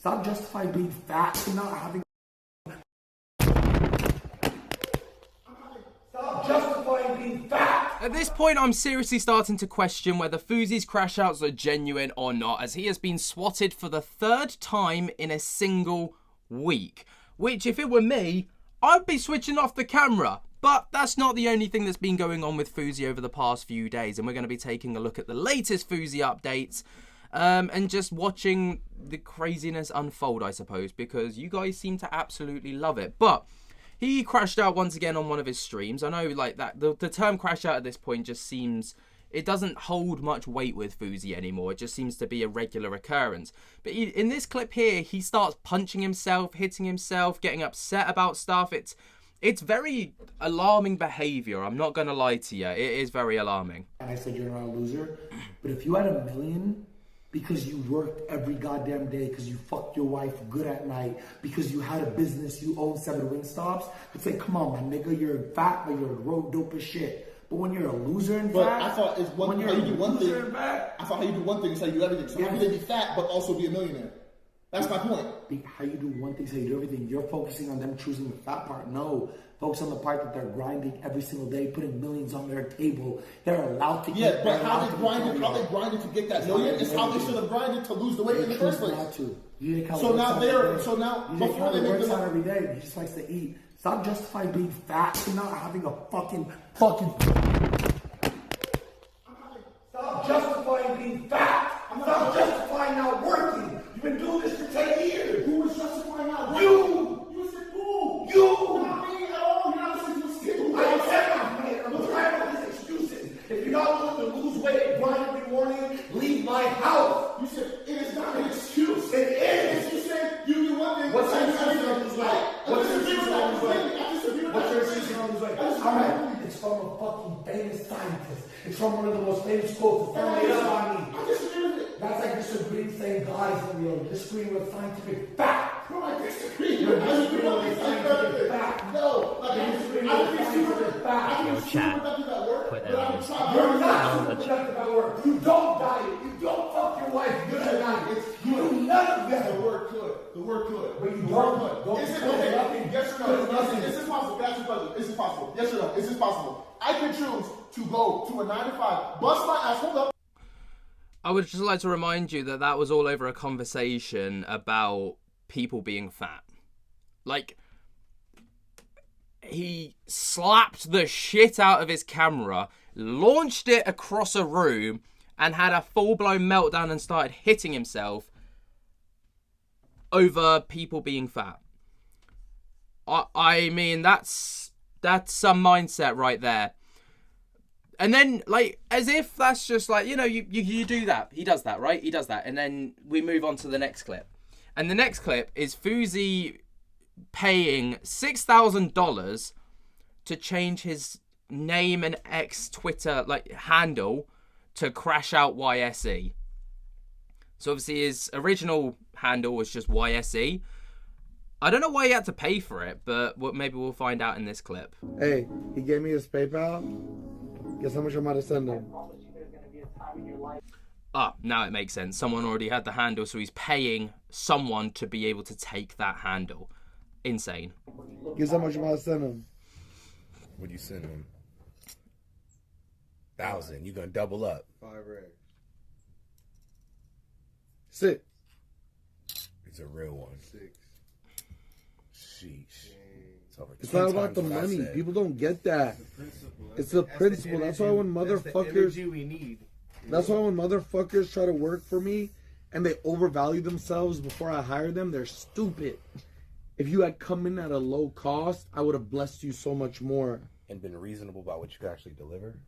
Stop justifying being fat and not having. Stop justifying being fat. At this point, I'm seriously starting to question whether Fousey's crash outs are genuine or not, as he has been swatted for the 3rd time in a single week. Which, if it were me, I'd be switching off the camera. But that's not the only thing that's been going on with Fousey over the past few days, and we're going to be taking a look at the latest Fousey updates and just watching the craziness unfold, I suppose, because you guys seem to absolutely love it. But he crashed out once again on one of his streams. I know, like, that the term crash out at this point just seems, it doesn't hold much weight with Fousey anymore. It just seems to be a regular occurrence. But in this clip here, he starts punching himself, hitting himself, getting upset about stuff. It's very alarming behavior. I'm not going to lie to you. It is very alarming. And I said you're not a loser. But if you had $1 million because you worked every goddamn day, because you fucked your wife good at night, because you had a business, you own 7 Wingstops, I'd say, come on, my nigga, you're fat, but you're road dope as shit. But when you're a loser in but fat, I thought it's one when how you're you do one thing. Fat, I thought how you do one thing is how you do everything. So how can they be fat but also be a millionaire? That's my point. How you do one thing, so you do everything. You're focusing on them choosing the fat part. No. Focus on the part that they're grinding every single day, putting millions on their table. They're allowed to Yeah, but how they grinded to get that million is how they should have grinded to lose the weight in the first place. So now before they make the money every day, he just likes to eat. Stop justifying being fat and not having a fucking. Stop justifying being fat. Stop justifying not working. You've been doing this for 10 years. Who was justifying not working? You said who? You. Not me at all. You're not listening to skip. I'm tired of these excuses. If you're not willing to lose weight and grind every morning, leave my house. You said it is not an excuse. It is. You said you do one thing. What's your excuse on lose weight? What's your excuse on lose weight? What's your excuse on lose weight? Alright, it's from a fucking famous scientist. It's from one of the most famous quotes. It's made up on me. I disagree with it. That's like disagreeing saying God is real. Disagreeing with scientific fact. No, I disagree. You're disagreeing with scientific fact. No, like You're disagreeing with scientific fact. Yo, chat. Put that on. You're not super productive at work. You don't diet. You don't fuck your wife good at night. You do none of that. The word could. The word could. But you the don't. word could. Don't Is it put okay? nothing. Yes or no? Nothing. Is this possible? That's your question. Is this possible? Yes or no? Is this possible? I can choose to go to a 9 to 5, bust my ass, hold up. I would just like to remind you that that was all over a conversation about people being fat. Like, he slapped the shit out of his camera, launched it across a room, and had a full-blown meltdown and started hitting himself over people being fat. I mean, that's some mindset right there. And then, like, as if that's just like, you know, you do that. He does that, right? He does that. And then we move on to the next clip. And the next clip is Fousey paying $6,000 to change his name and Twitter handle to Crash Out YSE. So obviously his original handle was just YSE. I don't know why he had to pay for it, but maybe we'll find out in this clip. Hey, he gave me his PayPal. Guess how much I'm about to send him? Ah, now it makes sense. Someone already had the handle, so he's paying someone to be able to take that handle. Insane. Guess how much I'm about to send him? What you send him? 1,000. You gonna double up? 5 racks. 6. It's a real one. 6. Sheesh. It's not about the money. People don't get that. It's the principle. That's why when motherfuckers. We need. That's why when motherfuckers try to work for me and they overvalue themselves before I hire them, they're stupid. If you had come in at a low cost, I would have blessed you so much more. And been reasonable about what you could actually deliver.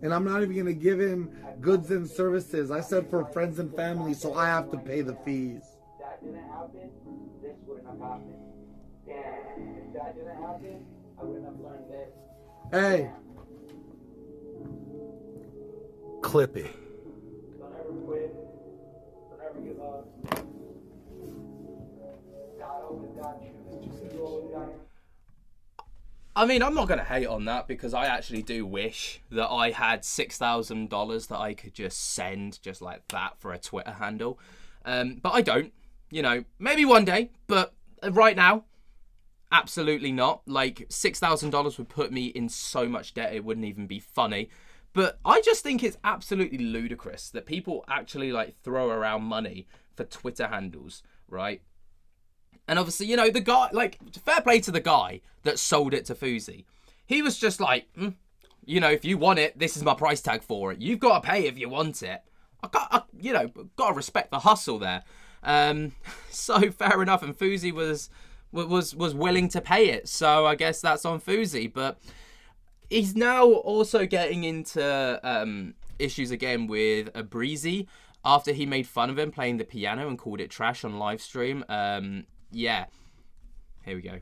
And I'm not even going to give him goods and services. I said for friends and family, so I have to pay the fees. That didn't happen, this wouldn't have happened. And if that didn't happen, I wouldn't have learned this. Hey. Clip it. Don't ever quit. Don't ever give up. God always got you. You always got your... I mean, I'm not going to hate on that because I actually do wish that I had $6,000 that I could just send just like that for a Twitter handle. But I don't, you know, maybe one day, but right now, absolutely not. Like $6,000 would put me in so much debt, it wouldn't even be funny. But I just think it's absolutely ludicrous that people actually like throw around money for Twitter handles, right? And obviously, you know, the guy, like, fair play to the guy that sold it to Fousey. He was just like, you know, if you want it, this is my price tag for it. You've got to pay if you want it. Got to respect the hustle there. So fair enough. And Fousey was willing to pay it. So I guess that's on Fousey. But he's now also getting into issues again with a Breezy after he made fun of him playing the piano and called it trash on live stream. Yeah, here we go.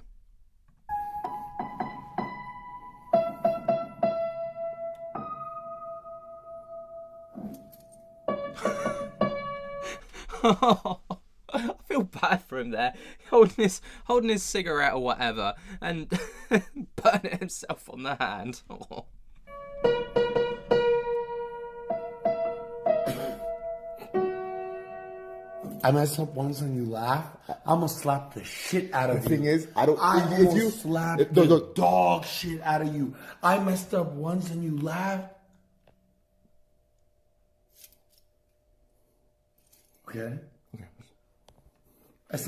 I feel bad for him there, holding his cigarette or whatever, and burning himself on the hand. Oh. I mess up once and you laugh, I'm gonna slap the shit out of you. The thing is, I don't. I'm If gonna you slap no, the no. dog shit out of you. I messed up once and you laugh. Okay. It's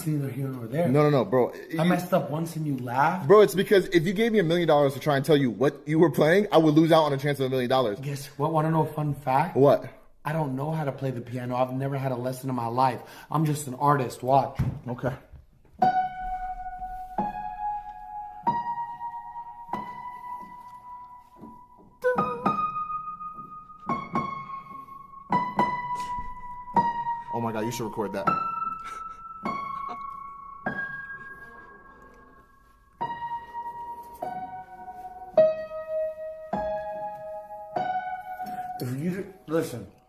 neither here nor there. No, bro. I messed up once and you laugh. Bro, it's because if you gave me $1 million to try and tell you what you were playing, I would lose out on a chance of $1 million. Guess what? Want to know a fun fact? What? I don't know how to play the piano. I've never had a lesson in my life. I'm just an artist. Watch. Okay. Oh my god, you should record that.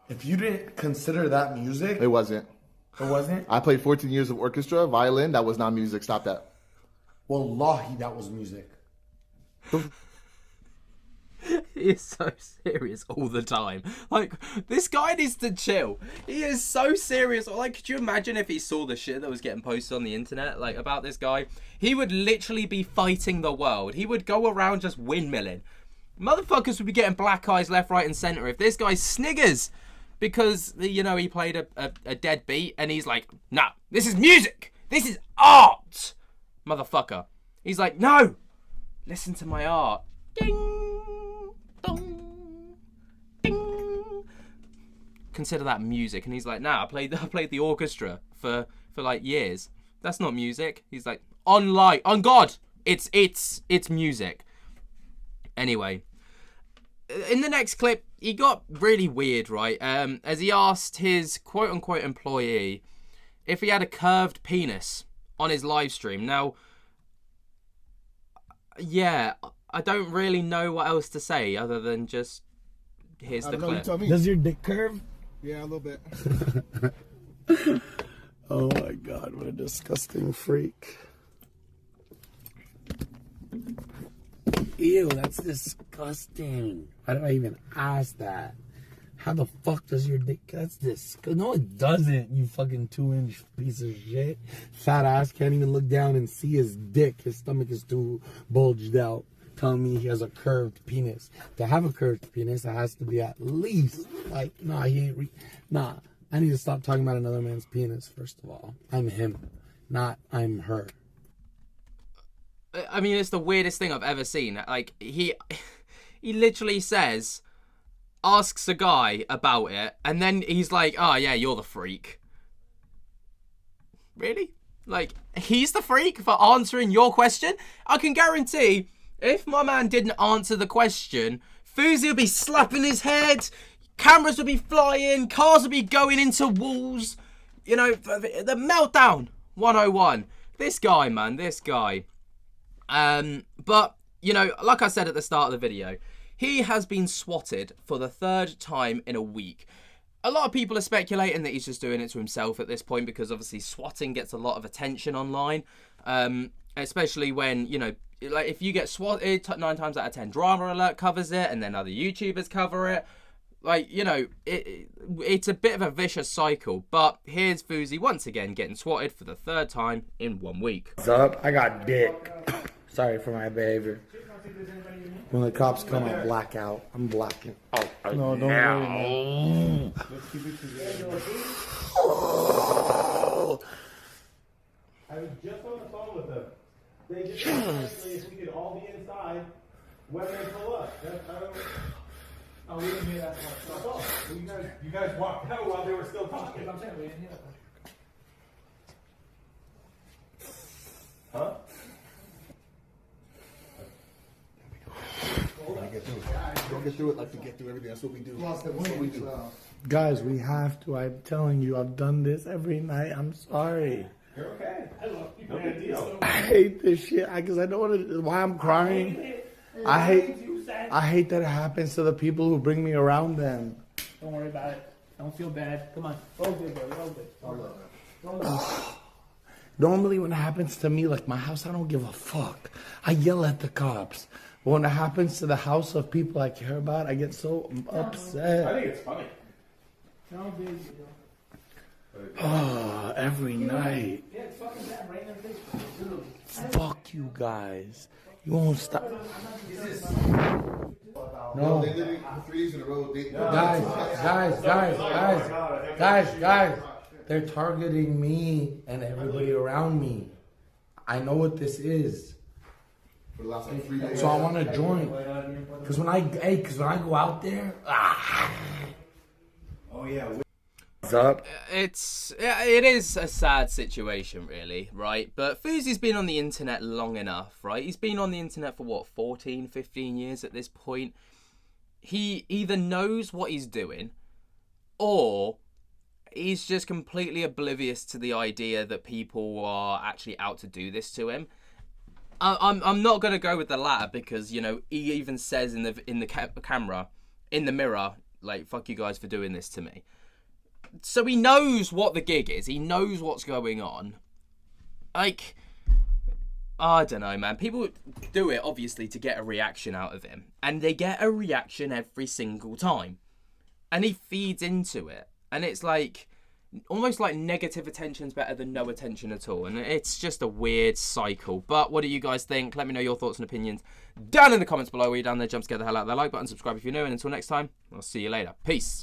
If you didn't consider that music, It wasn't. it wasn't. I played 14 years of orchestra, violin. That was not music. Stop that. Wallahi, that was music. He is so serious all the time. Like, this guy needs to chill. He is so serious. Like, could you imagine if he saw the shit that was getting posted on the internet, like, about this guy? He would literally be fighting the world. He would go around just windmilling. Motherfuckers would be getting black eyes left, right, and center if this guy sniggers because, you know, he played a dead beat and he's like, nah, this is music. This is art. Motherfucker. He's like, no, listen to my art. Ding, dong, ding. Consider that music. And he's like, nah, I played the orchestra for like years. That's not music. He's like, on God, it's music. Anyway, in the next clip, he got really weird, right? As he asked his quote-unquote employee if he had a curved penis on his live stream. Now, yeah, I don't really know what else to say other than just here's the clip. Does your dick curve? Yeah, a little bit. Oh my God, what a disgusting freak. Ew, that's disgusting. Why did I even ask that? How the fuck does your dick... That's disgusting. No, it doesn't, you fucking 2-inch piece of shit. Fat ass can't even look down and see his dick. His stomach is too bulged out. Telling me he has a curved penis. To have a curved penis, it has to be at least... Like, nah, he ain't... Nah, I need to stop talking about another man's penis, first of all. I'm him, not I'm her. I mean, it's the weirdest thing I've ever seen. Like, he literally says, asks a guy about it, and then he's like, oh yeah, you're the freak. Really? Like, he's the freak for answering your question? I can guarantee, if my man didn't answer the question, Fousey would be slapping his head, cameras would be flying, cars would be going into walls. You know, the Meltdown 101. This guy, man, this guy. But, you know, like I said at the start of the video, he has been swatted for the third time in a week. A lot of people are speculating that he's just doing it to himself at this point because obviously swatting gets a lot of attention online. Especially when, you know, like if you get swatted 9 times out of 10, Drama Alert covers it, and then other YouTubers cover it. Like, you know, it's a bit of a vicious cycle. But here's Fousey once again getting swatted for the 3rd time in 1 week. What's up? I got dick. Sorry for my behavior. When the cops come, I black out. I'm blacking out. No, don't worry, man. Let's keep it together. I was just on the phone with them. They just asked if we could all be inside when they pull up. Oh, we didn't hear that part. Well, you guys walked out while they were still talking. I'm saying we didn't hear that part. Huh? Don't get through it like we get through everything. That's what we do. That's what we do. Guys, we have to. I'm telling you, I've done this every night. I'm sorry. You're okay. I love you. No big deal. I hate this shit because I don't want to. Why I'm crying? I hate that it happens to the people who bring me around them. Don't worry about it. Don't feel bad. Come on. Roll good, bro. Roll good. Normally when it happens to me, like my house, I don't give a fuck. I yell at the cops. But when it happens to the house of people I care about, I get so upset. I think it's funny. No big deal. Every night. Yeah, it's fucking bad right in their face. Literally. Fuck you guys. You won't stop. No, they literally 3 days in a row. Guys. They're targeting me and everybody around me. I know what this is. For the last 3 days. So I want to join. Because when I go out there, Oh yeah. what's up? It is a sad situation, really, right? But Fousey's been on the internet long enough, right? He's been on the internet for what, 14, 15 years at this point. He either knows what he's doing, or he's just completely oblivious to the idea that people are actually out to do this to him. I'm not gonna go with the latter because, you know, he even says in the camera, in the mirror, like, fuck you guys for doing this to me. So he knows what the gig is. He knows what's going on. Like, I don't know, man. People do it, obviously, to get a reaction out of him. And they get a reaction every single time. And he feeds into it. And it's like, almost like negative attention's better than no attention at all. And it's just a weird cycle. But what do you guys think? Let me know your thoughts and opinions down in the comments below. While you're down there, jump scare the hell out of that like button. Subscribe if you're new. And until next time, I'll see you later. Peace.